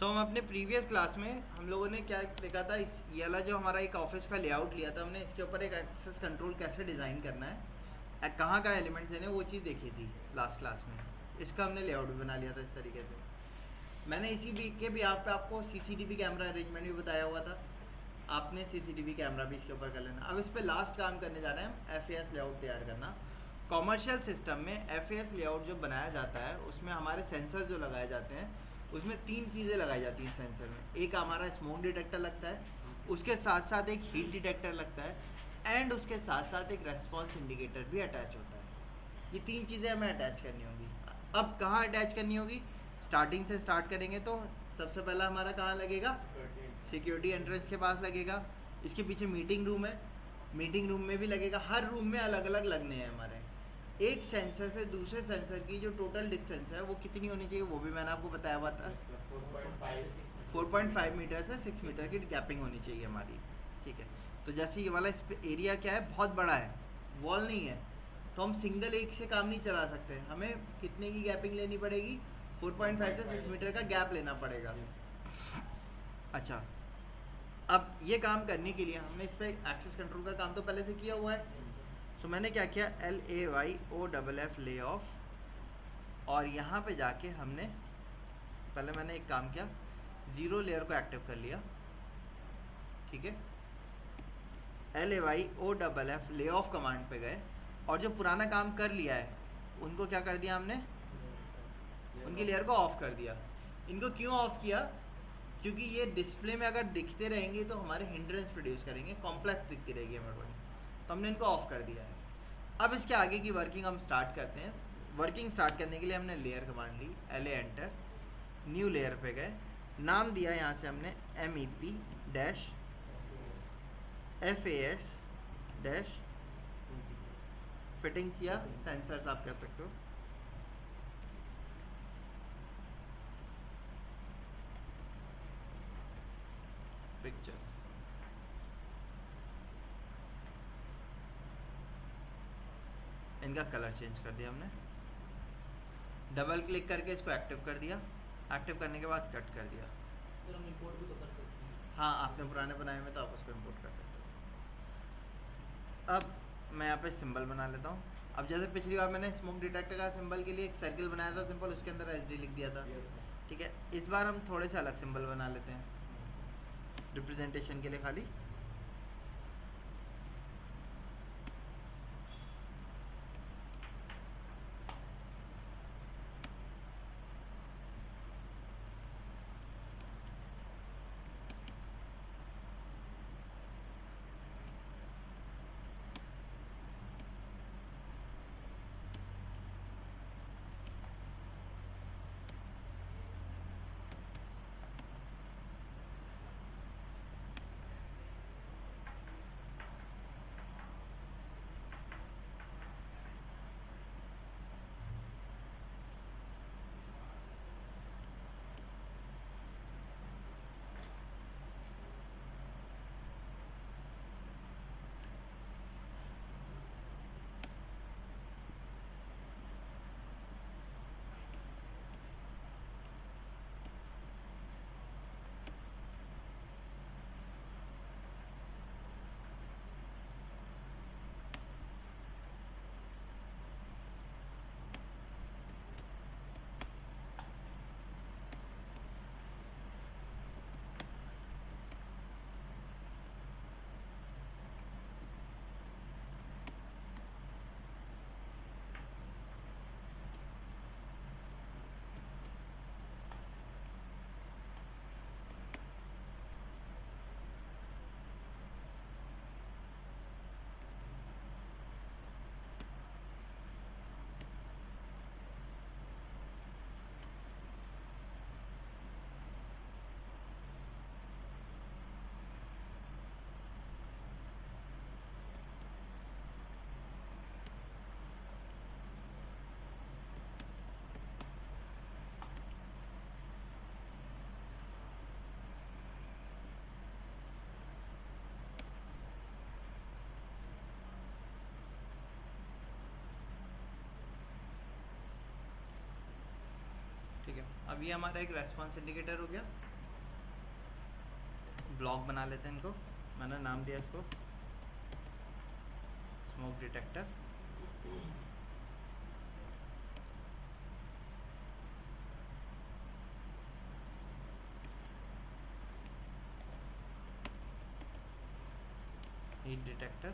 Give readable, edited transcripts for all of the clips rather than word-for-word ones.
हम अपने previous class में हम लोगों ने क्या देखा था, इस ये वाला जो हमारा एक ऑफिस का लेआउट लिया था हमने, इसके ऊपर एक एक्सेस कंट्रोल कैसे डिज़ाइन करना है, कहाँ का एलिमेंट्स देने, वो चीज़ देखी थी लास्ट क्लास में। इसका हमने लेआउट भी बना लिया था इस तरीके से। मैंने इसी वीक के भी आप पे आपको सीसीटीवी कैमरा अरेंजमेंट भी बताया हुआ था। आपने सीसीटीवी कैमरा भी इसके ऊपर कर लेना। अब इस पे लास्ट काम करने जा रहे हैं हम, एफ लेआउट तैयार करना। कॉमर्शियल सिस्टम में एफ लेआउट जो बनाया जाता है उसमें हमारे सेंसर जो लगाए जाते हैं, उसमें तीन चीज़ें लगाई जाती हैं सेंसर में। एक हमारा स्मोक डिटेक्टर लगता है, उसके साथ साथ एक हीट डिटेक्टर लगता है, एंड उसके साथ साथ एक रेस्पॉन्स इंडिकेटर भी अटैच होता है। ये तीन चीज़ें हमें अटैच करनी होगी। अब कहाँ अटैच करनी होगी? स्टार्टिंग से स्टार्ट करेंगे तो सबसे पहला हमारा कहाँ लगेगा? सिक्योरिटी एंट्रेंस के पास लगेगा। इसके पीछे मीटिंग रूम है, मीटिंग रूम में भी लगेगा। हर रूम में अलग अलग लगने हैं हमारे। एक सेंसर से दूसरे सेंसर की जो टोटल डिस्टेंस है वो कितनी होनी चाहिए, वो भी मैंने आपको बताया हुआ था। 4.5 मीटर से 6 मीटर की गैपिंग होनी चाहिए हमारी। ठीक है, तो जैसे ये वाला एरिया क्या है, बहुत बड़ा है, वॉल नहीं है, तो हम सिंगल एक से काम नहीं चला सकते। हमें कितने की गैपिंग लेनी पड़ेगी? 4.5 से 6 मीटर का गैप लेना पड़ेगा। अच्छा, अब ये काम करने के लिए हमने इस पर एक्सेस कंट्रोल का काम तो पहले से किया हुआ है। सो मैंने क्या किया, LAYOFF ले ऑफ, और यहाँ पे जाके हमने पहले मैंने एक काम किया, ज़ीरो लेयर को एक्टिव कर लिया। ठीक है, LAYOFF ले ऑफ कमांड पे गए, और जो पुराना काम कर लिया है उनको क्या कर दिया हमने, उनकी लेयर को ऑफ कर दिया। इनको क्यों ऑफ किया? क्योंकि ये डिस्प्ले में अगर दिखते रहेंगे तो हमारे हिंड्रेंस प्रोड्यूस करेंगे, कॉम्प्लेक्स दिखती रहेगी हमारे बॉडी, तो हमने इनको ऑफ कर दिया है। अब इसके आगे की वर्किंग हम स्टार्ट करते हैं। वर्किंग स्टार्ट करने के लिए हमने लेयर कमांड ली, LA एंटर, न्यू लेयर पे गए, नाम दिया यहाँ से हमने MEP dash FAS dash fittings या सेंसर्स आप कह सकते हो। पिक्चर्स, इनका कलर चेंज कर दिया हमने, डबल क्लिक करके इसको एक्टिव कर दिया। एक्टिव करने के बाद कट कर दिया। सर हम इंपोर्ट भी तो कर सकते हैं। हाँ, आपने पुराने बनाए हुए तो आप उसको इंपोर्ट कर सकते हो। अब मैं यहाँ पे सिंबल बना लेता हूँ। अब जैसे पिछली बार मैंने स्मोक डिटेक्टर का सिंबल के लिए एक सर्कल बनाया था सिंपल, उसके अंदर SD लिख दिया था। ठीक है, इस बार हम थोड़े से अलग सिंबल बना लेते हैं रिप्रेजेंटेशन के लिए खाली। अब ये हमारा एक रेस्पॉन्स इंडिकेटर हो गया। ब्लॉक बना लेते हैं इनको, मैंने नाम दिया इसको स्मोक डिटेक्टर। हीट डिटेक्टर,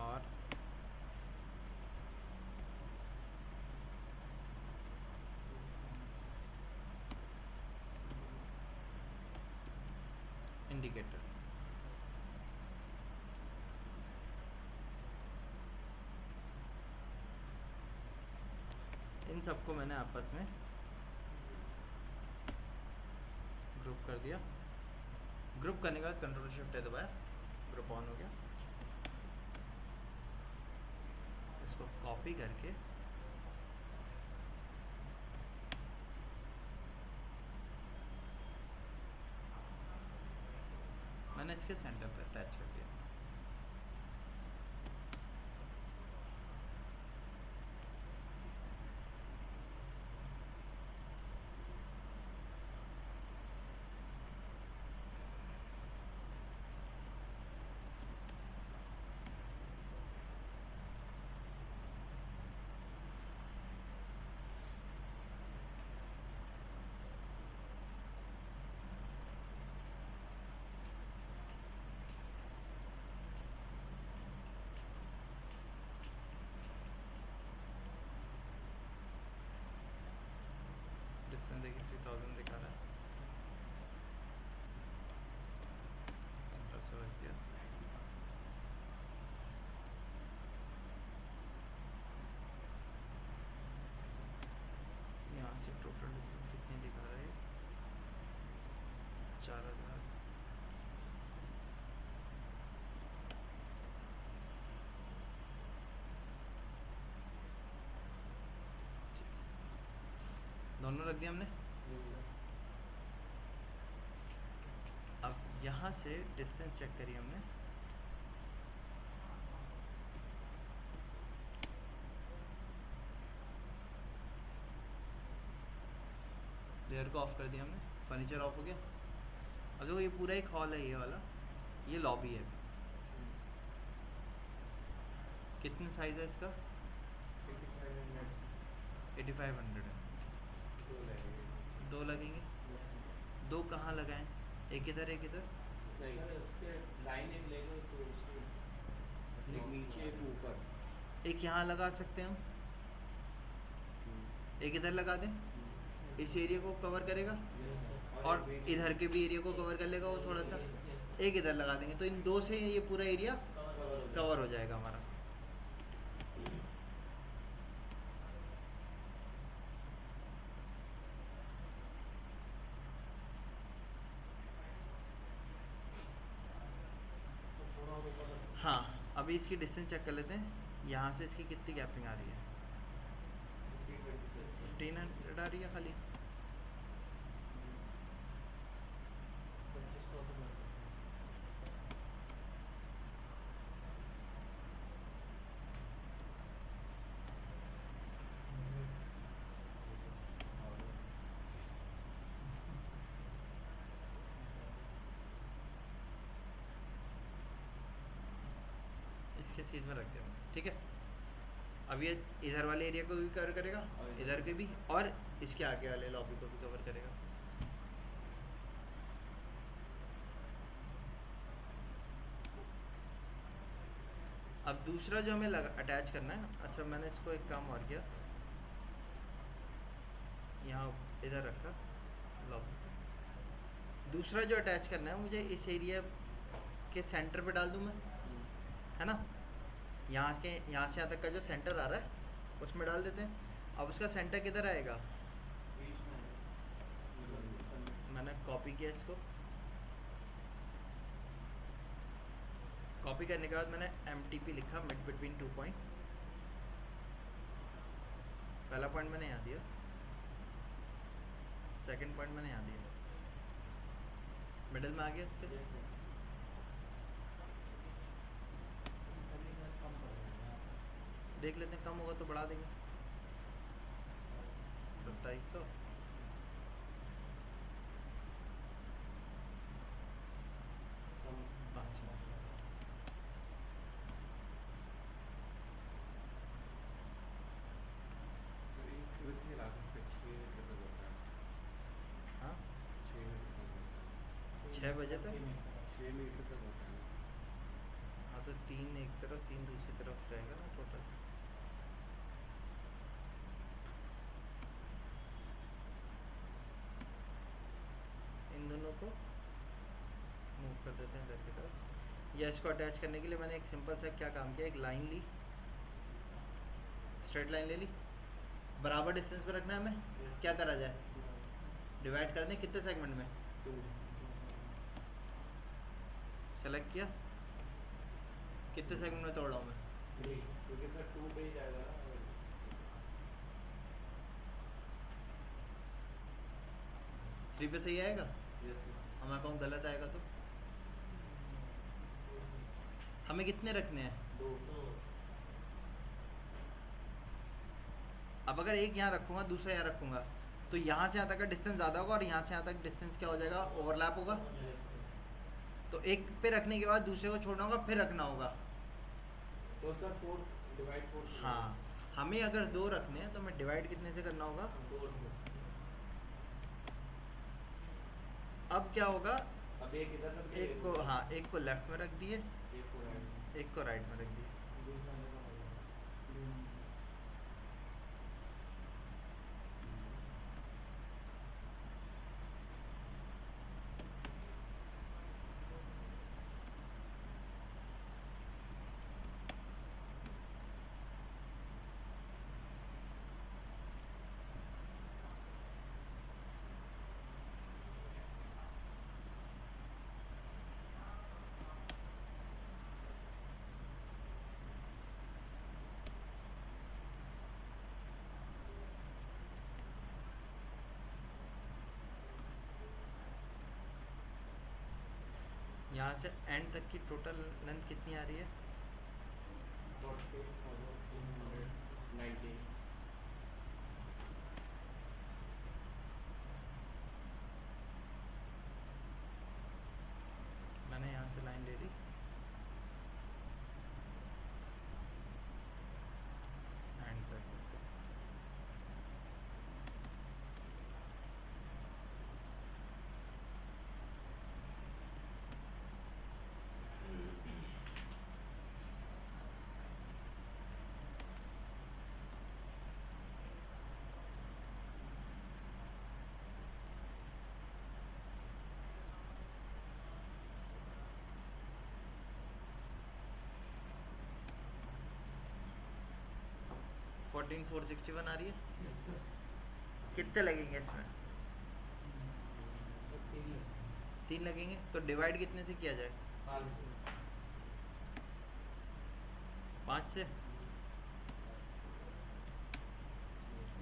और इंडिकेटर। इन सबको मैंने आपस में ग्रुप कर दिया। ग्रुप करने के बाद कंट्रोल शिफ्ट है दबाया, ग्रुप ऑन हो गया। इसको कॉपी करके मैंने इसके सेंटर पर अटैच कर दिया। डिस्टेंस देखिए 3000 दिखा रहा है। कंट्रोल से रख दिया। यहाँ से टोटल डिस्टेंस कितनी दिखा रहा है? 4000। दोनों रख दिया हमने। अब यहाँ से डिस्टेंस चेक करिए हमने। लेयर को ऑफ कर दिया हमने, फर्नीचर ऑफ हो गया। अब देखो ये पूरा एक हॉल है, ये वाला, ये लॉबी है। कितने साइज है इसका? 8500 है। दो लगेंगे। दो कहाँ लगाएं? एक इधर एक इधर। सर उसके लाइन एक लेंगे तो उसको एक नीचे एक ऊपर। एक यहाँ लगा सकते हैं हम, एक इधर लगा दें, इस एरिया को कवर करेगा, और इधर के भी एरिया को कवर कर लेगा वो थोड़ा सा। एक इधर लगा देंगे तो इन दो से ये पूरा एरिया कवर हो जाएगा हमारा। हाँ, अभी इसकी डिस्टेंस चेक कर लेते हैं। यहाँ से इसकी कितनी गैपिंग आ रही है? 1500 आ रही है खाली। इसके सीध में रख दिया हमने, ठीक है। अब ये इधर वाले एरिया को भी कवर करेगा, इधर के भी, और इसके आगे वाले लॉबी को भी कवर करेगा। अब दूसरा जो हमें अटैच करना है, अच्छा मैंने इसको एक काम और किया, यहाँ इधर रखा लॉबी। दूसरा जो अटैच करना है मुझे इस एरिया के सेंटर पे डाल दूँ मैं, है ना। यहाँ से यहाँ तक का जो सेंटर आ रहा है उसमें डाल देते हैं। अब उसका सेंटर किधर आएगा? मैंने कॉपी किया इसको। कॉपी करने के बाद मैंने MTP लिखा, मिड बिटवीन 2 पॉइंट। पहला पॉइंट मैंने यहाँ दिया, सेकंड पॉइंट मैंने यहाँ दिया, मिडिल में आ गया इसके। देख लेते हैं, कम होगा तो बढ़ा देंगे। 2700 कम 5 तो एक सिविल से ला सकते हैं, 6 मीटर तक होता है। हाँ 6 मीटर तक होता है। 6 बजे तक। 6 मीटर तक होता है। हाँ तो 3 एक तरफ 3 दूसरी तरफ रहेगा ना टोटल। इन दोनों को मूव कर देते हैं इधर की तरफ। या इसको अटैच करने के लिए मैंने एक सिंपल सा क्या काम किया, एक लाइन ली, स्ट्रेट लाइन ले ली, बराबर डिस्टेंस पे रखना है हमें। Yes. क्या करा जाए, डिवाइड कर दें कितने सेगमेंट में, 2 सेलेक्ट किया, कितने सेगमेंट में तोड़ रहा हूँ मैं, 3 क्योंकि सर 2 पे ही जाएगा ना। 3 पे सही आएगा। यस हमारा अकाउंट गलत आएगा तो हमें कितने रखने हैं। 2 अब अगर एक यहाँ रखूँगा दूसरा यहाँ रखूँगा तो यहाँ से यहाँ तक का डिस्टेंस ज़्यादा होगा और यहाँ से यहाँ तक डिस्टेंस क्या हो जाएगा, ओवरलैप होगा। यस तो एक पे रखने के बाद दूसरे को छोड़ना होगा, फिर रखना होगा। तो सर 4 डिवाइड 4 से हाँ हमें अगर 2 रखने हैं तो हमें डिवाइड कितने से करना होगा। 4 से। अब क्या होगा, अब एक इधर रख दिए, एक को हाँ एक को लेफ्ट में रख दिए, एक को राइट। एक को राइट में रख दिए। यहाँ से एंड तक की टोटल लेंथ कितनी आ रही है, 40 और 90। मैंने यहाँ से लाइन ले ली, एंड तक। फोर्टीन 461 आ रही है। Yes sir. कितने लगेंगे इसमें, सर 3 3 लगेंगे। तो डिवाइड कितने से किया जाए, 5 5 से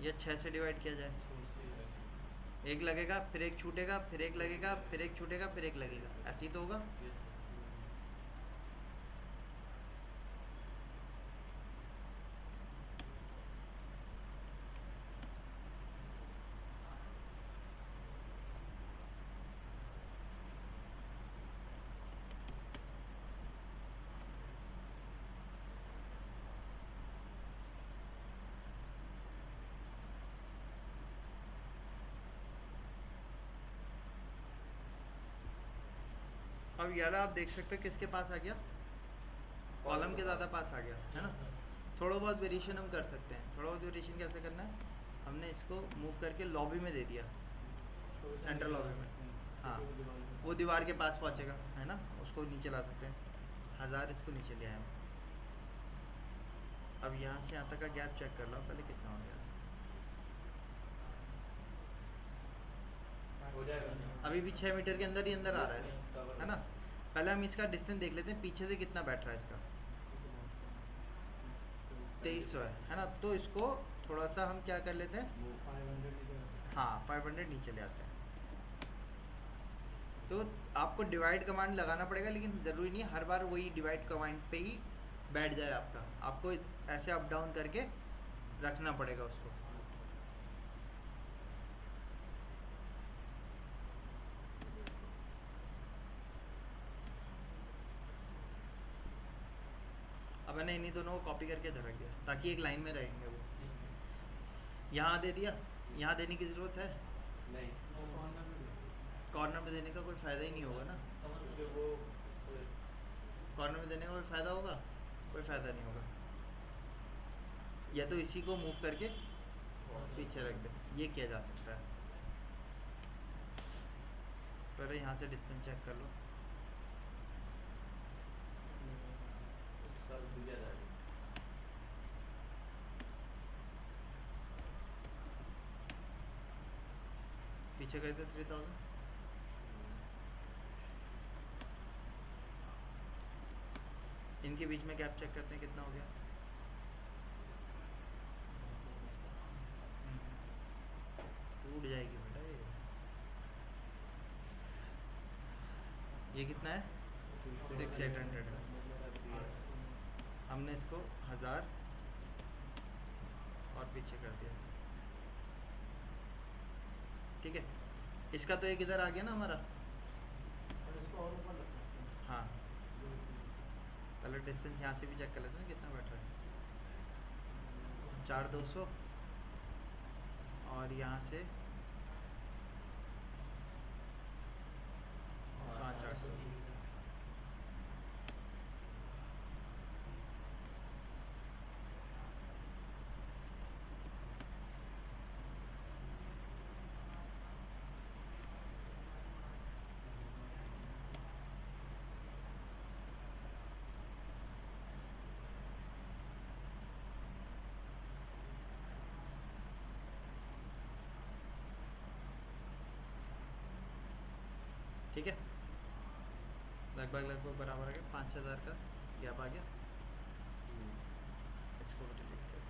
या 6 से डिवाइड किया जाए। एक लगेगा फिर एक छूटेगा, फिर एक लगेगा, फिर एक छूटेगा, फिर एक लगेगा, ऐसे ही तो होगा। यस अब ये वाला आप देख सकते हो किसके पास आ गया, कॉलम के ज़्यादा पास आ गया है ना। थोड़ा बहुत वेरिएशन हम कर सकते हैं। थोड़ा बहुत वेरिएशन कैसे करना है, हमने इसको मूव करके लॉबी में दे दिया, सेंट्रल लॉबी में। हाँ वो दीवार के पास पहुंचेगा है ना, उसको नीचे ला सकते हैं। 1000 इसको नीचे ले आए हम। अब यहाँ से यहाँ तक का गैप चेक कर लो पहले कितना हो गया। हो जाएगा सर। अभी भी 6 मीटर के अंदर ही अंदर आ रहा है ना। पहले हम इसका डिस्टेंस देख लेते हैं, पीछे से कितना बैठ रहा है इसका। 2300 है ना। तो इसको थोड़ा सा हम क्या कर लेते हैं, 500 हाँ 500 नीचे ले आते हैं। तो आपको डिवाइड कमांड लगाना पड़ेगा, लेकिन ज़रूरी नहीं है हर बार वही डिवाइड कमांड पे ही बैठ जाए आपका, आपको ऐसे अप डाउन करके रखना पड़ेगा उसको। अब मैंने इन्हीं दोनों को कॉपी करके इधर रख दिया ताकि एक लाइन में रहेंगे वो। यहाँ दे दिया, यहाँ देने की ज़रूरत है? नहीं, कॉर्नर में देने का कोई फ़ायदा ही नहीं होगा ना। क्योंकि वो कॉर्नर में देने का कोई फ़ायदा होगा? कोई फ़ायदा नहीं होगा। या तो इसी को मूव करके पीछे रख दे, ये किया जा सकता है। पहले यहाँ से डिस्टेंस चेक कर लो। सब दिया जाएगा। पीछे कर दे 3000। इनके बीच में गैप चेक करते हैं कितना हो गया। टूट जाएगी बेटा ये कितना है? 6800 है। हमने इसको 1000 और पीछे कर दिया। ठीक है, इसका तो एक इधर आ गया ना हमारा। सर इसको और ऊपर रख सकते हैं। हाँ, कलर डिस्टेंस यहाँ से भी चेक कर लेते हैं ना कितना बैठ रहा है। 4200 और यहाँ से 5800। ठीक है, लगभग बराबर आ गया। 5000 का गैप आ गया। इसको डिलीट कर दो।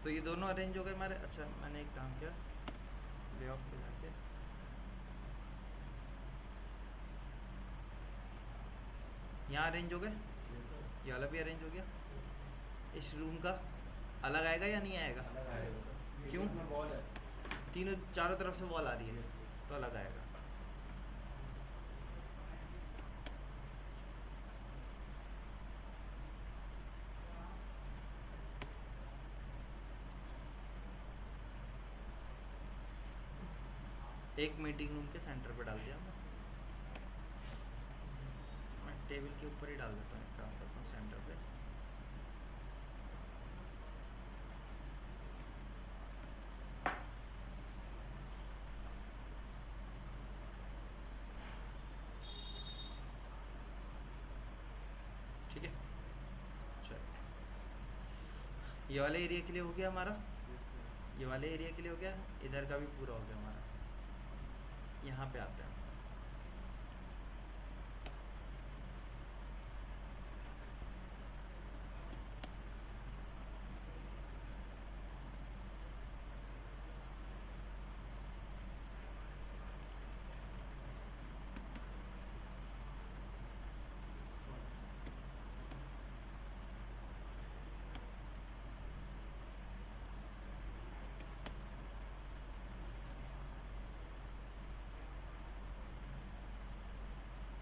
तो ये दोनों अरेंज हो गए हमारे। अच्छा, मैंने एक काम किया, ले ऑफ पे जाके यहाँ अरेंज हो गए, ये वाला भी अरेंज हो गया। इस रूम का अलग आएगा या नहीं आएगा? अलग आएगा। क्यों? इसमें बॉल है। तीनों चारों तरफ से वॉल आ रही है तो अलग आएगा। एक मीटिंग रूम के सेंटर पे डाल दिया मैं टेबल के ऊपर ही डाल देता हूँ। एक काम करता हूँ सेंटर पे। ठीक है, चलो ये वाले एरिया के लिए हो गया हमारा। ये वाले एरिया के लिए हो गया, इधर का भी पूरा हो गया हमारा। यहाँ पे आते हैं।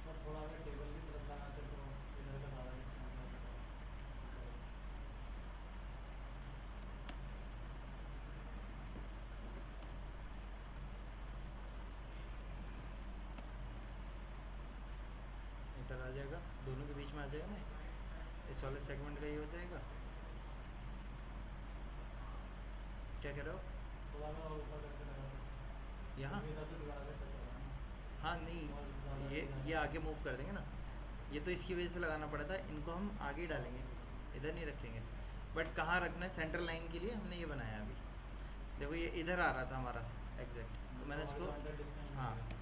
सर थोड़ा अगर टेबल की तरफ लगाते तो इधर का ज़्यादा डिस्टेंस रहता। इधर आ जाएगा, दोनों के बीच में आ जाएगा ना। इस वाले सेगमेंट का ये हो जाएगा। क्या कह रहे हो? थोड़ा सा और ऊपर करके लगा दो। यहाँ? क्योंकि इधर तो दीवार पे टच हो रहा है ना। हाँ नहीं, ये आगे मूव कर देंगे ना। ये तो इसकी वजह से लगाना पड़ा था। इनको हम आगे ही डालेंगे, इधर नहीं रखेंगे। बट कहाँ रखना है? सेंट्रल लाइन के लिए हमने ये बनाया अभी। देखो ये इधर आ रहा था हमारा एग्जैक्ट, तो मैंने इसको Horizontal distance हाँ मिलेगा।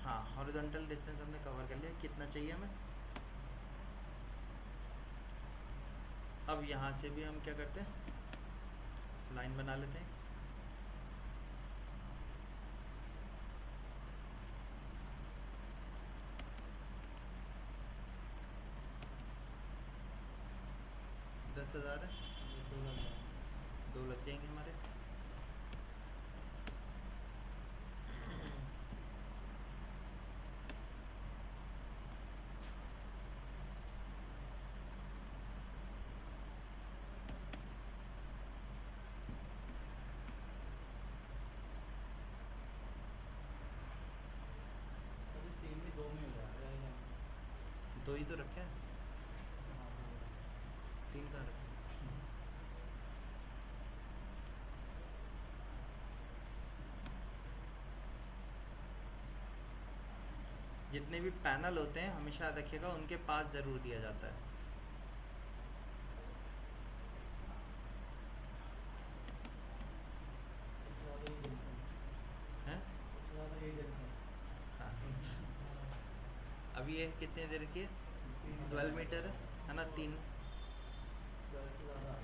हाँ हॉरिजॉन्टल डिस्टेंस हमने कवर कर लिया। कितना चाहिए हमें? अब यहाँ से भी हम क्या करते हैं, लाइन बना लेते हैं। 10,000 है, ये 2 लग जाएंगे। 2 लग जाएंगे हमारे। सर 3 भी 2 में हो जाएगा या 2 ही तो रखे हैं, हाँ, 3 कहाँ रखे हैं? जितने भी पैनल होते हैं हमेशा याद रखिएगा उनके पास ज़रूर दिया जाता है। सबसे ज़्यादा यही जलता है, हैं? सबसे ज़्यादा यही जलता है। हाँ। अभी ये कितने देर की है? 3 12 मीटर है ना, 3। 12 से ज़्यादा है।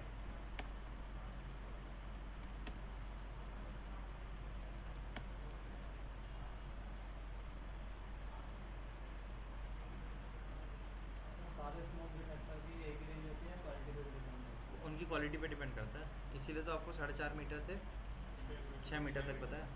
सर सारे स्मोक डिटेक्टर की एक ही रेंज होती है, क्वालिटी पे भी डिपेंड करती है। उनकी क्वालिटी पे डिपेंड करता है, इसीलिए तो आपको 4.5 मीटर से 6 मीटर तक पता है।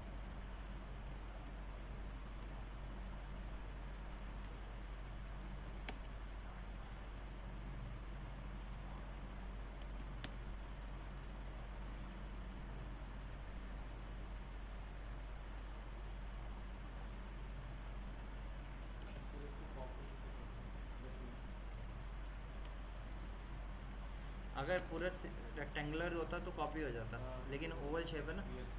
सर इसकी कॉपी अगर पूरा रेक्टेंगुलर होता तो कॉपी हो जाता, लेकिन ओवल शेप है ना। यस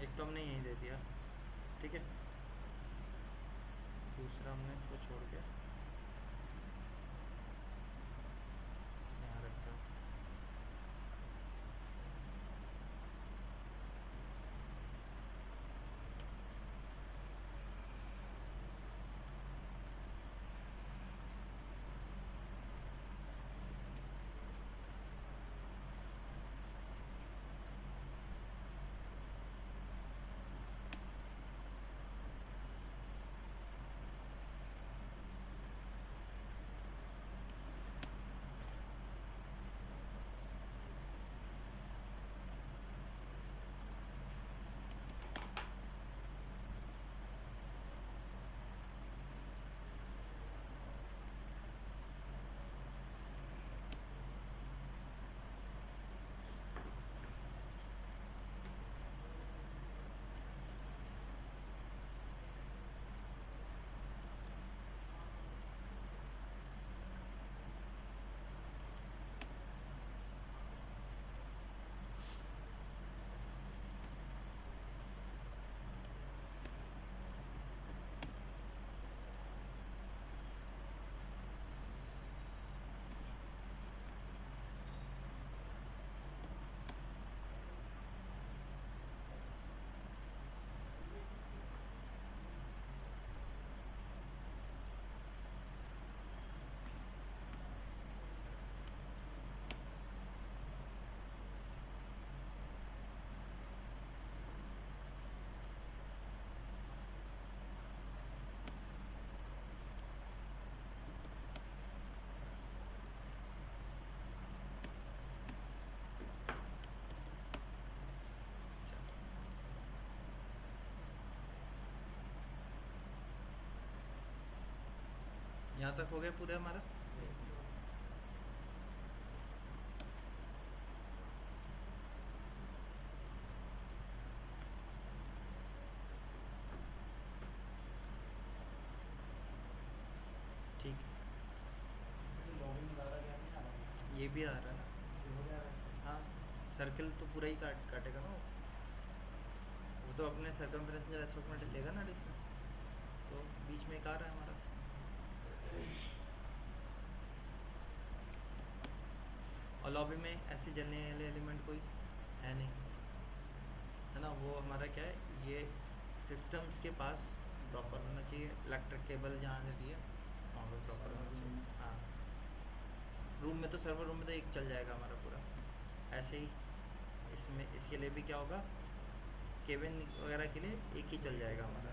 एक तो हमने यहीं दे दिया, ठीक है, दूसरा हमने इसको छोड़ के यहाँ रखा। यहाँ तक हो गया पूरा हमारा। ठीक है, लॉगिन में ज़्यादा गैप नहीं आ रहा, ये भी आ रहा है ना। ये हो जाएगा इससे। हाँ, सर्कल तो पूरा ही काटेगा ना वो तो अपने सर्कमफ्रेंस रेस्पेक्ट लेगा ना डिस्टेंस, तो बीच में एक आ रहा है हमारा। और लॉबी में ऐसे जलने वाले एलिमेंट कोई है नहीं, है ना। वो हमारा क्या है, ये सिस्टम्स के पास प्रॉपर होना चाहिए। इलेक्ट्रिक केबल जहाँ से रही है वहाँ पर प्रॉपर होना चाहिए। हाँ, रूम में तो सर्वर रूम में तो एक चल जाएगा हमारा पूरा। ऐसे ही इसमें इसके लिए भी क्या होगा, केबिन वगैरह के लिए एक ही चल जाएगा हमारा।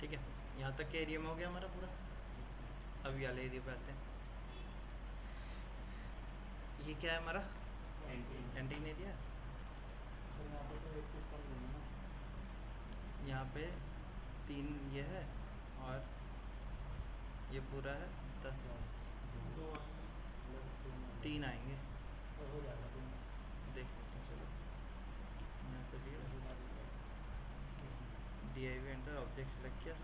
ठीक है, यहाँ तक के एरिया में हो गया हमारा पूरा। अब ये वाले एरिया पे आते हैं। ये क्या है हमारा कैंटीन एरिया। तो यहाँ पर तो एक चीज़ कम देंगे ना। यहाँ पे 3 ये है और ये पूरा है 10। दो मतलब 3 आएंगे, तो हो जाएगा तुम देख सकते हैं। चलो यहाँ पे दिया DIV एंटर ऑब्जेक्ट सेलेक्ट किया,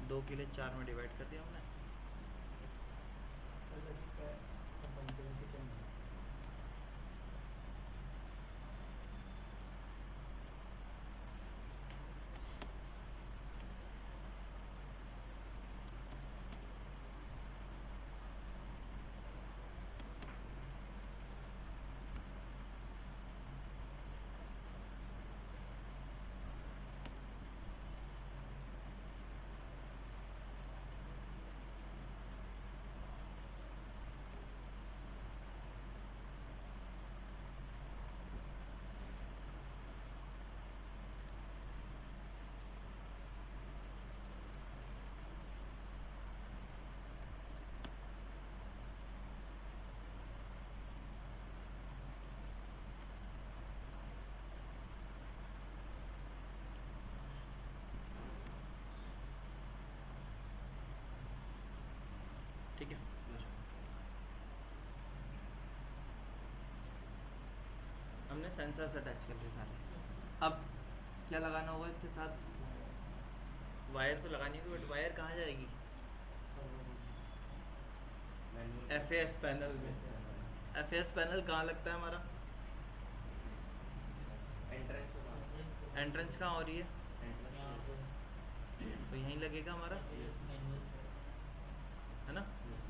2 के लिए 4 में डिवाइड कर दिया हमने। सर जैसे क्या सब बनते हैं किचन में। ठीक है, हमने सेंसर्स अटैच कर दिए सारे। अब क्या लगाना होगा इसके साथ? वायर तो लगानी होगी, बट वायर कहाँ जाएगी? FAS पैनल में। FAS पैनल कहाँ लगता है हमारा? एंट्रेंस के पास। एंट्रेंस कहाँ हो रही है? यहाँ पे तो यहीं लगेगा हमारा, यस मैनुअल है ना? यस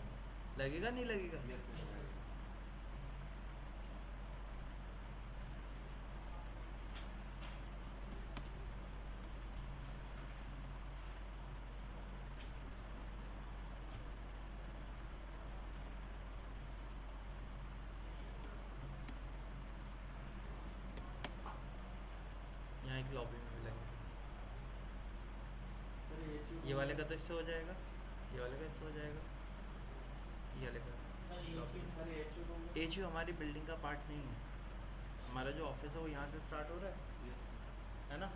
लगेगा नहीं लगेगा? यस यहाँ एक लॉबी में भी लगेगा। सर ये चीज़ ये वाले का तो इससे हो जाएगा, ये वाले का इससे हो जाएगा, ये वाले का। सर ये चीज़ रूम में HU हमारी बिल्डिंग का पार्ट नहीं है। हमारा जो ऑफिस है वो यहाँ से स्टार्ट हो रहा है, यस है ना?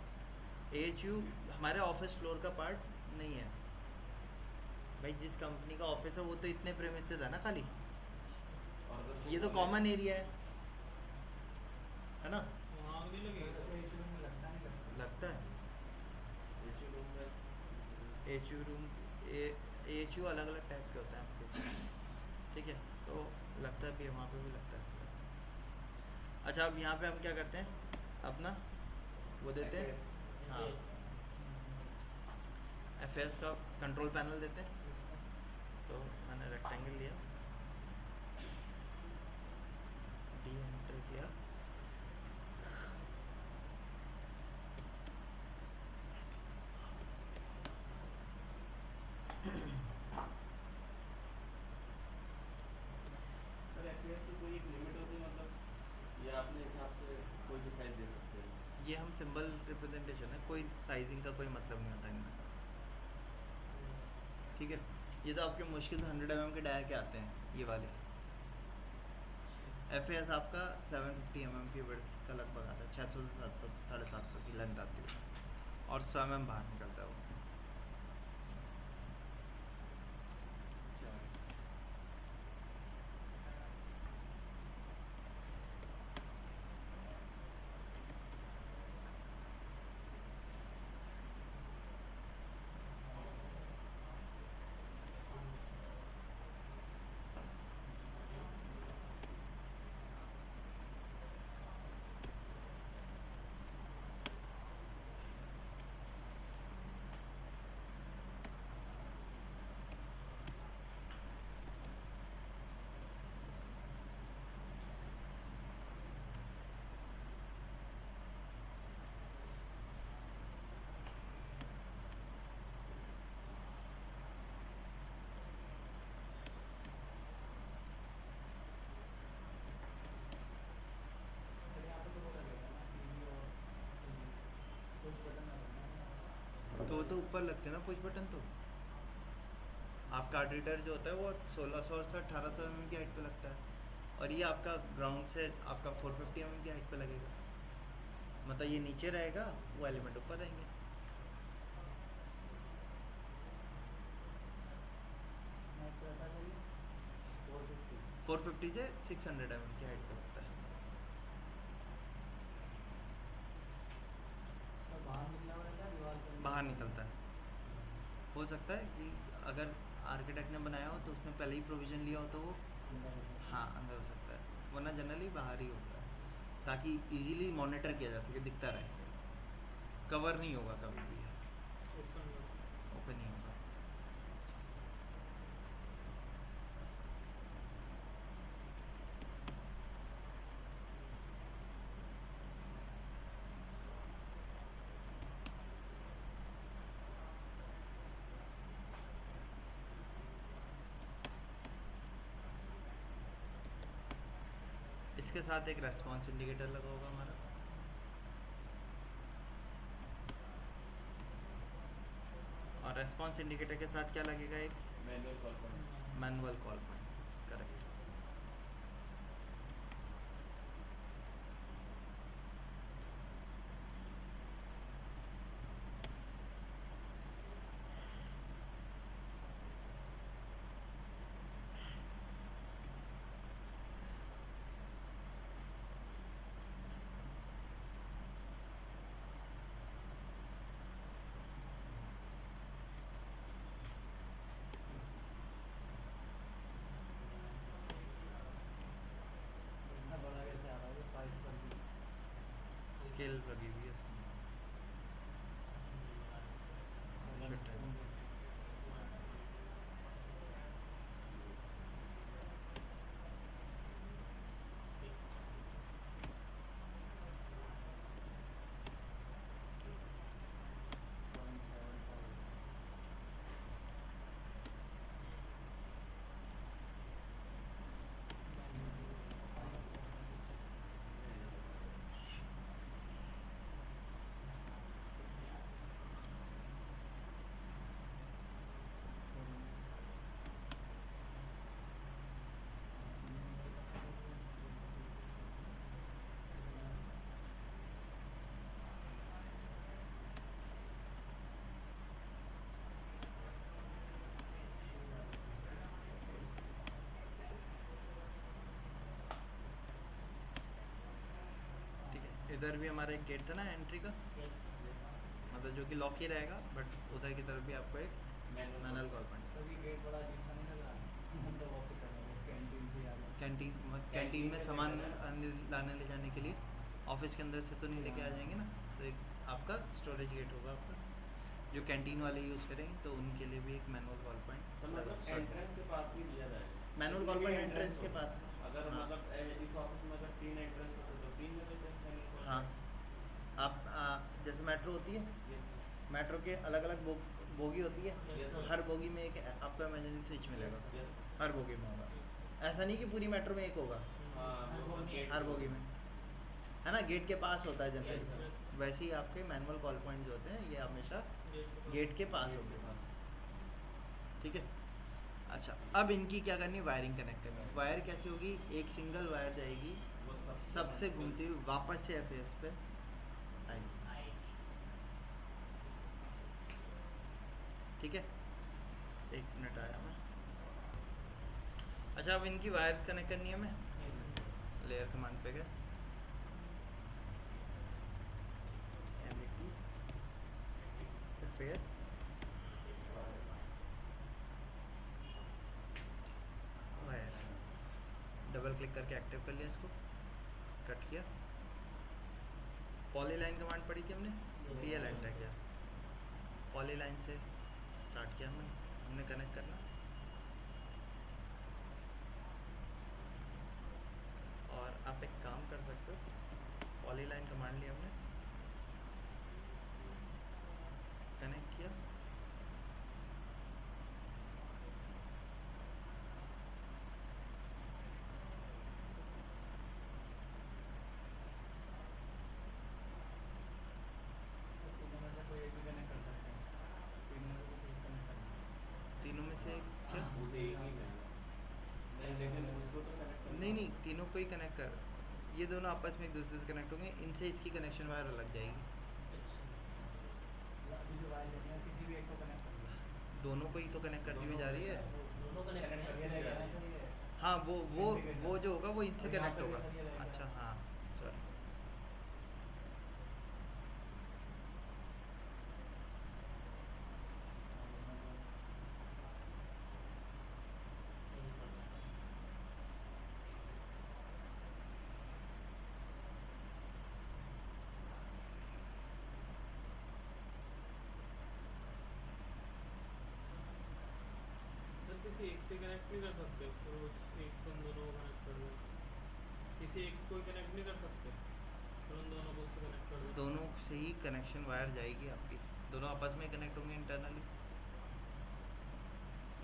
HU हमारे ऑफिस फ्लोर का पार्ट नहीं है भाई। जिस कंपनी का ऑफिस है वो तो इतने प्रेमिसेस है ना खाली, और ये तो कॉमन एरिया है ना? वहाँ भी लगेगा। सर ये चीज़ रूम में लगता नहीं लगता। लगता है एचयू रूम में HU रूम HU अलग अलग टाइप के होते हैं आपके, ठीक है? तो लगता है भी है, वहाँ पे भी लगता है। अच्छा, अब यहाँ पे हम क्या करते हैं, अपना वो देते हैं, FAS हाँ FAS का कंट्रोल पैनल देते हैं। तो मैंने रेक्टेंगल लिया, D एंटर किया, अपने हिसाब से कोई भी साइज दे सकते हैं। ये हम सिंबल रिप्रेजेंटेशन है, कोई साइजिंग का कोई मतलब नहीं होता इनमें, ठीक है। ये तो आपके मुश्किल से 100 mm के डाया के आते हैं ये वाले। एफ एस आपका 750 mm की वर्थ का लगभग आता है, 600 से 700 750 की लेंथ आती है, और 100 mm बाहर निकलता है वो। सर यहाँ पे तो वो लगेगा ना टीवी और कुछ बटन लगेगा। तो वो तो ऊपर लगते हैं ना पुश बटन, तो आप कार्ड रीडर जो होता है वो 1600 से 1800 mm की हाइट पे लगता है, और ये आपका ग्राउंड से आपका 450 mm की हाइट पे लगेगा, मतलब ये नीचे रहेगा, वो एलिमेंट ऊपर रहेंगे। मैं तो रहता सर ये 450। 450 से 600 mm की हाइट पे लगता है। सर बाहर निकला हुआ रहता है दीवार पर? बाहर निकलता है। हो सकता है कि अगर आर्किटेक्ट ने बनाया हो तो उसने पहले ही प्रोविज़न लिया हो तो वो अंदर हो सकता है। हाँ अंदर हो सकता है, वरना जनरली बाहर ही होता है, ताकि इजीली मॉनिटर किया जा सके, दिखता रहे, कवर नहीं होगा कभी भी, ओपन नहीं होगा। इसके साथ एक रेस्पॉन्स इंडिकेटर लगा होगा हमारा, और रेस्पॉन्स इंडिकेटर के साथ क्या लगेगा, एक manual call point. Manual call point, correct. इतना बड़ा कैसे आ रहा है 5 पर भी? स्केल लगी हुई है इसमें। Shit. ठीक है, इधर भी हमारा एक गेट था ना एंट्री का, यस यस। मतलब जो कि लॉक ही रहेगा, बट उधर की तरफ भी आपको एक मैनुअल कॉल पॉइंट। सर ये गेट बड़ा अजीब सा नहीं लग रहा है? मतलब ऑफिस है कैंटीन से आ रहा है। कैंटीन में सामान लाने ले जाने के लिए ऑफिस के अंदर से तो नहीं लेके आ जाएंगे ना, तो एक आपका स्टोरेज गेट होगा आपका, जो कैंटीन वाले यूज़ करेंगे तो उनके लिए भी एक मैनुअल कॉल सर मतलब पॉइंट, एंट्रेंस के पास ही दिया जाएगा। मैनुअल कॉल पॉइंट एंट्रेंस के पास। अगर हाँ। मतलब इस ऑफिस में अगर 3 एंट्रेंस होते तो 3 में देते हैं मैनुअल कॉल। हाँ, आप जैसे मेट्रो होती है, यस सर। मेट्रो के अलग अलग बोगी होती है, Yes, sir. हर बोगी में एक आपको इमरजेंसी स्विच मिलेगा, यस हर बोगी में होगा, ऐसा नहीं कि पूरी मेट्रो में एक होगा, हाँ हर वो बोगी- गेट हर बोगी में। है ना, गेट के पास होता है Yes, sir. जनरली, वैसे ही आपके मैनुअल कॉल पॉइंट्स होते हैं, ये हमेशा गेट के पास गेट होंगे। के पास। ठीक है। अच्छा, अब इनकी क्या करनी है, वायरिंग कनेक्ट करनी है। वायर कैसी होगी, एक सिंगल वायर जाएगी वो सबसे घूमती हुई वापस से एफएस पे आएगी। ठीक है, एक मिनट आया मैं। अच्छा, अब इनकी वायर कनेक्ट करनी है हमें। लेयर कमांड पे गए, फिर वायर, डबल क्लिक करके एक्टिव कर लिया इसको, कट किया। पॉली लाइन कमांड पड़ी थी हमने, Yes, ये लाइन sir. टैग गया, पॉली लाइन से स्टार्ट किया हमने कनेक्ट करना। और आप एक काम कर सकते हो, पॉली लाइन कमांड लिया हमने, कनेक्ट किया, सर तीनों में से कोई एक भी कनेक्ट कर सकते हैं, तीनों में से कुछ एक कनेक्ट करना है। तीनों में से क्या, वो तो एक ही है। नहीं, लेकिन उसको तो कनेक्ट करना नहीं नहीं, तीनों को ही कनेक्ट कर, ये दोनों आपस में एक दूसरे से कनेक्ट होंगे, इनसे इसकी कनेक्शन वायर अलग जाएगी। अच्छा, मतलब अभी जो वायर लेनी है किसी भी एक को कनेक्ट कर लो। दोनों को ही तो कनेक्ट करती हुई जा रही है। दोनों कनेक्ट कनेक्ट करके करके जा रहेगा रही ना है। सर ये। हाँ, वो Indicator। जो होगा वो इनसे और यहाँ कनेक्ट पे भी होगा। सर ये रहेगा। अच्छा हाँ, सॉरी। सही पता है। सर किसी एक से कनेक्ट नहीं कर सकते, तो उस एक से उन दोनों को कनेक्ट कर दो, किसी एक को कनेक्ट नहीं कर सकते, फिर उन दोनों को उससे कनेक्ट कर दो। दोनों से ही कनेक्शन वायर जाएगी आपकी, दोनों आपस में कनेक्ट होंगे इंटरनली।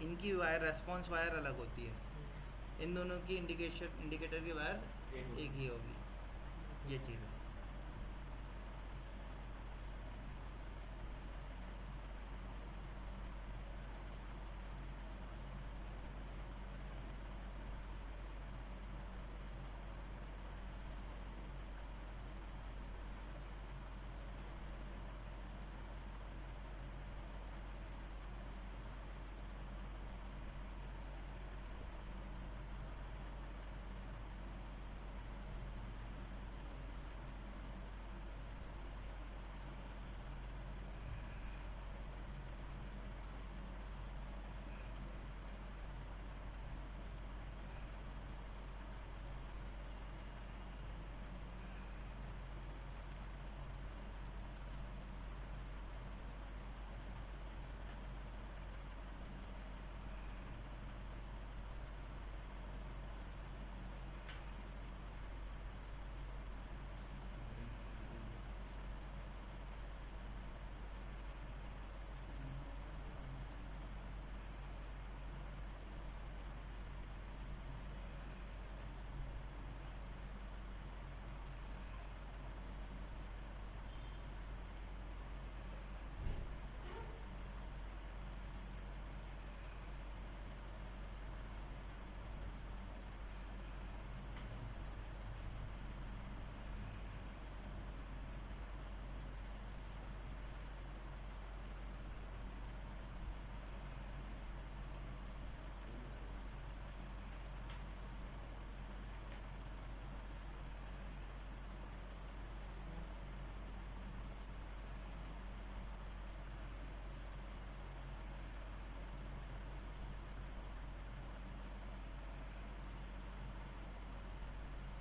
इनकी वायर रेस्पॉन्स वायर अलग होती है, इन दोनों की इंडिकेटर की वायर एक होगी। एक ही होगी, ये चीज़ है।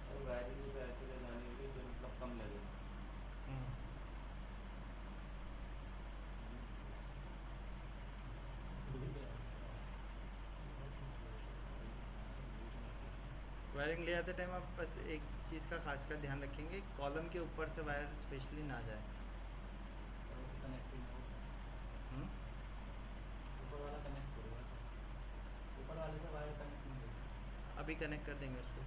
और वायरिंग भी तो ऐसे लगानी होगी जो मतलब कम लगे। वायरिंग ले आते टाइम आप बस एक चीज़ का खास कर ध्यान रखेंगे, कॉलम के ऊपर से वायर स्पेशली ना जाए। और वो कनेक्ट ही नहीं होगा। हम्म? ऊपर वाला कनेक्ट करूँगा, ऊपर वाले से वायर कनेक्ट नहीं होगा। अभी कनेक्ट कर देंगे उसको।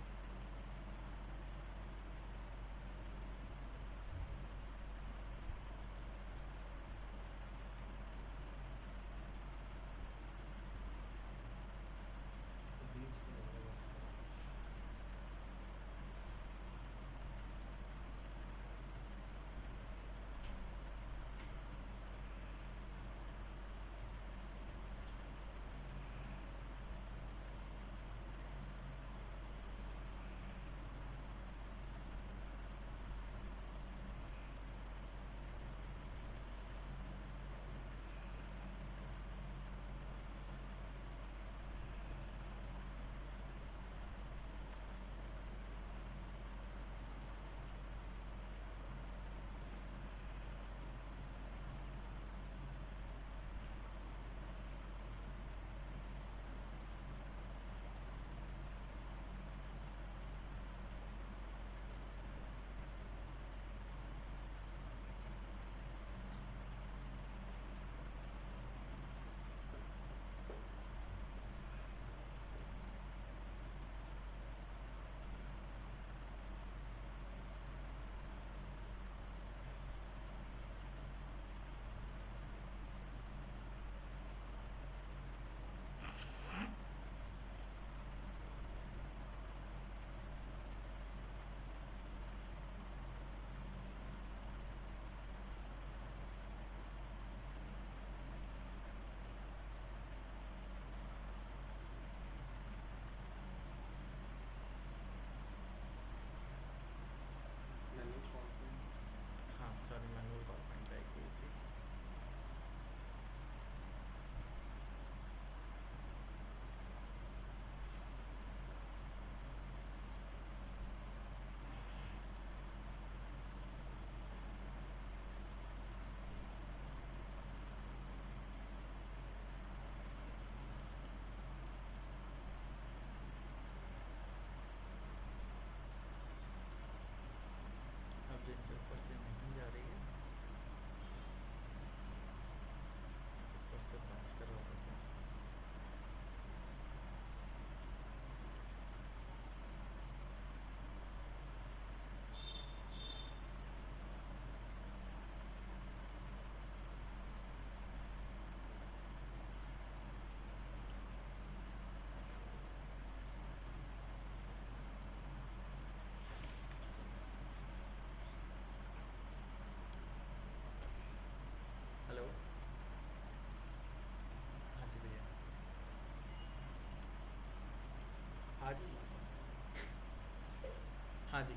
हाँ जी,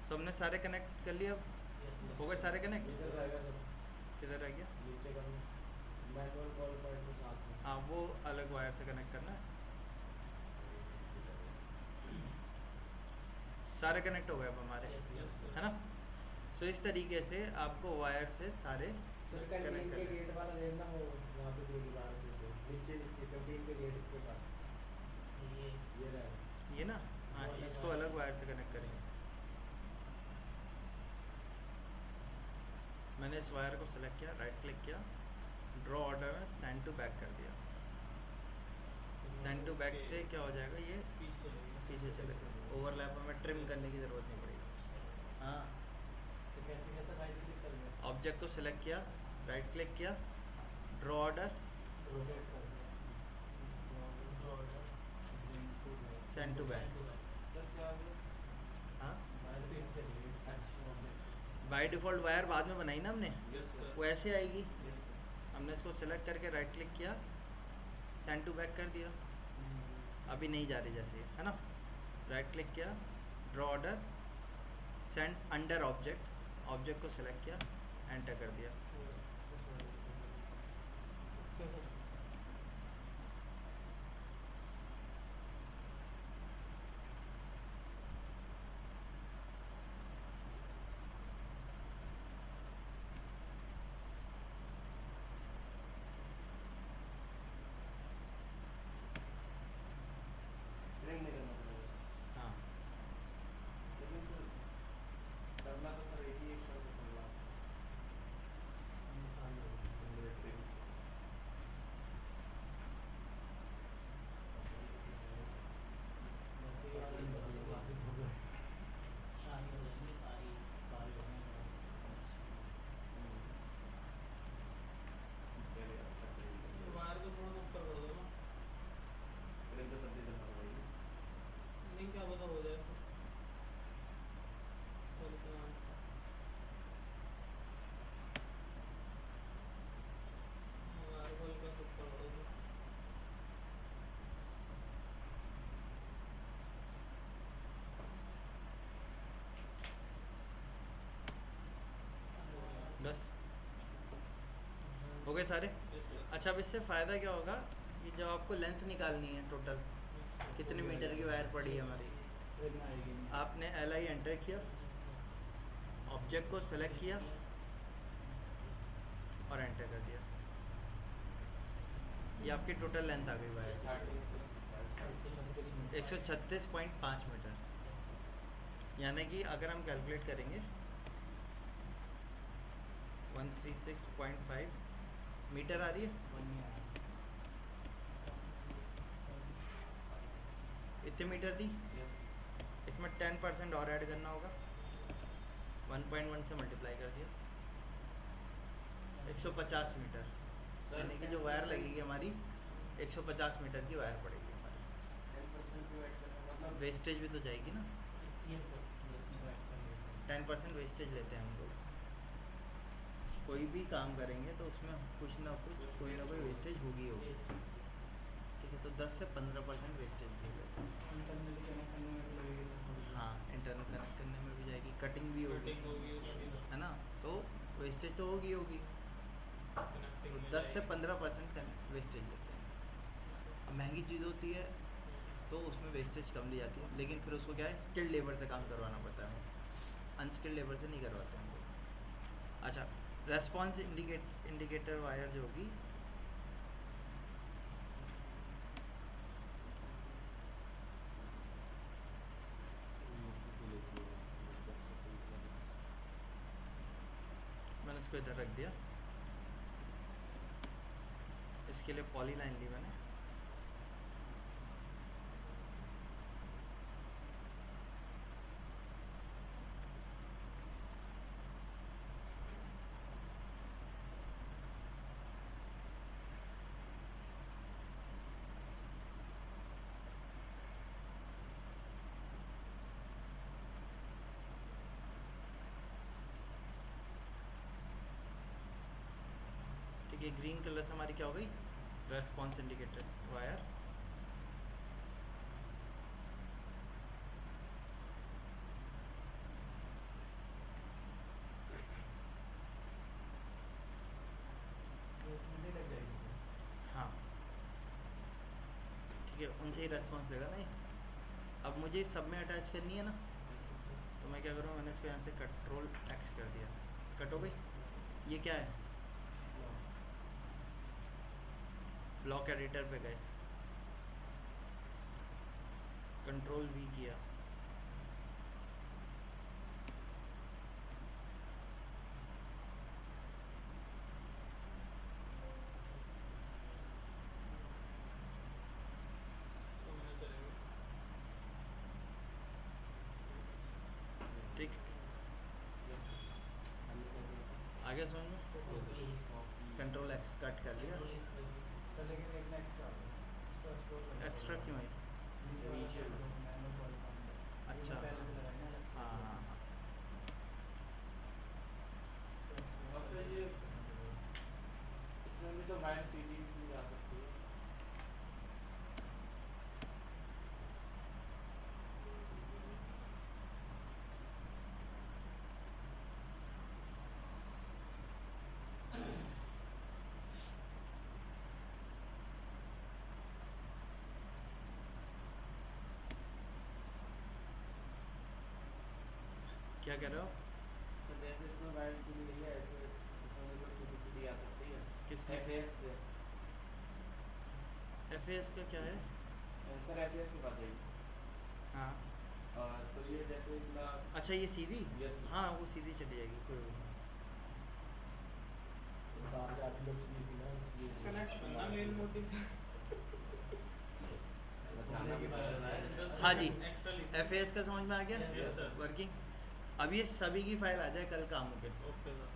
सो हमने सारे कनेक्ट कर लिया। Yes. हो गए सारे कनेक्ट? इधर रहेगा सर, किधर रह गया? नीचे करना, मैनुअल कॉल पॉइंट के साथ में। हाँ, वो अलग वायर से कनेक्ट करना है। सारे कनेक्ट हो गए अब हमारे, Yes. है ना? सो इस तरीके से आपको वायर से सारे सर कनेक्ट कैंटीन के करना है। गेट वाला देखना, वो वहाँ पे जो दीवार पे जो नीचे नीचे कैंटीन के गेट के पास ये रहेगा। ये ना, हाँ, वो अलग इसको वायर अलग से- वायर से कनेक्ट करेंगे। मैंने इस वायर को सेलेक्ट किया, राइट क्लिक किया, ड्रॉ ऑर्डर में सेंड टू बैक कर दिया। सेंड टू बैक से क्या हो जाएगा, ये पीछे चलेगा। ओवरलैप हमें ट्रिम करने की ज़रूरत नहीं पड़ेगी। हाँ, तो कैसे कैसे राइट क्लिक करेंगे, ऑब्जेक्ट को सेलेक्ट किया, राइट क्लिक किया, ड्रॉ ऑर्डर, रोटेट कर दिया। Send to back. सर क्या हो हाँ, स्पेस चलिए। अच्छा बाय डिफ़ॉल्ट वायर बाद में बनाई ना हमने, यस सर वो ऐसे आएगी। यस सर हमने इसको सेलेक्ट करके राइट क्लिक किया, सेंड टू बैक कर दिया। अभी नहीं जा रही जैसे, है ना? राइट क्लिक किया, draw order, send under object, object को सेलेक्ट किया, एंटर कर दिया। ट्रिम नहीं करना पड़ेगा सर। हाँ, लेकिन फिर करना तो सर एक ही एक शॉट पड़ेगा। सिंगल ट्रिम पहले अच्छा ट्रिम कर लिया। वायर को थोड़ा सा ऊपर कर दो ना, ट्रिम तो तब भी करना पड़ेगी। नहीं क्या पता हो जाए तो इतना वायर को हल्का सा ऊपर कर दो। बस हो गए सारे। अच्छा, अब इससे फ़ायदा क्या होगा, ये जब आपको लेंथ निकालनी है टोटल कितने मीटर की वायर पड़ी है हमारी, आपने एल आई एंटर किया, ऑब्जेक्ट को सेलेक्ट किया और एंटर कर दिया। ये आपकी टोटल लेंथ आ गई वायर, 136.5 मीटर। यानी कि अगर हम कैलकुलेट करेंगे 136.5 मीटर आ रही है। इतने मीटर दी, यस इसमें 10% और ऐड करना होगा, 1.1 से मल्टीप्लाई कर दिया, 150 मीटर। सर यानी कि जो वायर लगेगी हमारी 150 मीटर की वायर पड़ेगी हमारी। 10% क्यों ऐड करना मतलब वेस्टेज भी तो जाएगी ना, यस सर, 10% वेस्टेज लेते हैं हम लोग। कोई भी काम करेंगे तो उसमें कुछ ना कुछ कोई ना कोई वेस्टेज होगी होगी, ठीक है? तो 10 से 15% वेस्टेज ले लेते हैं। इंटरनली कनेक्ट करने में भी लगेगी सर थोड़ी। हाँ, इंटरनल कनेक्ट करने में भी जाएगी, कटिंग भी होगी, कटिंग होगी उसकी, है ना? तो वेस्टेज तो होगी होगी, कनेक्टिंग तो में 10 से जाएगी। 15% वेस्टेज लेते हैं। अब महंगी चीज़ होती है तो उसमें वेस्टेज कम ली जाती है, लेकिन फिर उसको क्या है, स्किल्ड लेबर से काम करवाना पड़ता है, अनस्किल्ड लेबर से नहीं करवाते हम लोग। अच्छा, रेस्पॉन्स इंडिकेटर वायर जो होगी, मैंने इसको इधर रख दिया। इसके लिए पॉली लाइन ली मैंने, ठीक है? ग्रीन कलर से हमारी क्या हो गई, रेस्पॉन्स इंडिकेटर वायर। ठीक है, उनसे ही रेस्पॉन्स लेगा ना ये। अब मुझे सब में अटैच करनी है ना, तो मैं क्या करूँ, मैंने इसको यहाँ से कंट्रोल एक्स कर दिया, कट हो गई। ये क्या है, ब्लॉक एडिटर पे गए, कंट्रोल वी किया, तो मैंने चलेगा ठीक, आगे समझ में, कंट्रोल एक्स कट कर लिया। सर लेकिन एक ना एक्स्ट्रा इसको एक्सप्लोर करना एक्स्ट्रा क्यों है? नीचे अच्छा, पहले से लगाए ना अलग से। हाँ हाँ हाँ, और सर ये इसमें भी तो वायर सीडी भी आ सकती है। क्या कह रहे हो? सर जैसे इसमें वायर सीडी नहीं है, ऐसे इसमें भी तो सीधी सीधी आ सकती है किसमें? एफएस से। एफ का क्या है? सर एफएस की बात है। हाँ, तो ये जैसे इतना अच्छा ये सीधी, Yes, sir. हाँ वो सीधी चली जाएगी, कोई वो नहीं। बाहर जाके लोग सीधी थी ना इसलिए कनेक्ट करना मेन मोटिव बचाना भी पड़ता है। हाँ जी, एक्स्ट्रा लिख एफ का समझ में आ गया, Yes, sir. वर्किंग। अब ये सभी की फाइल आ जाए कल काम के। Okay sir.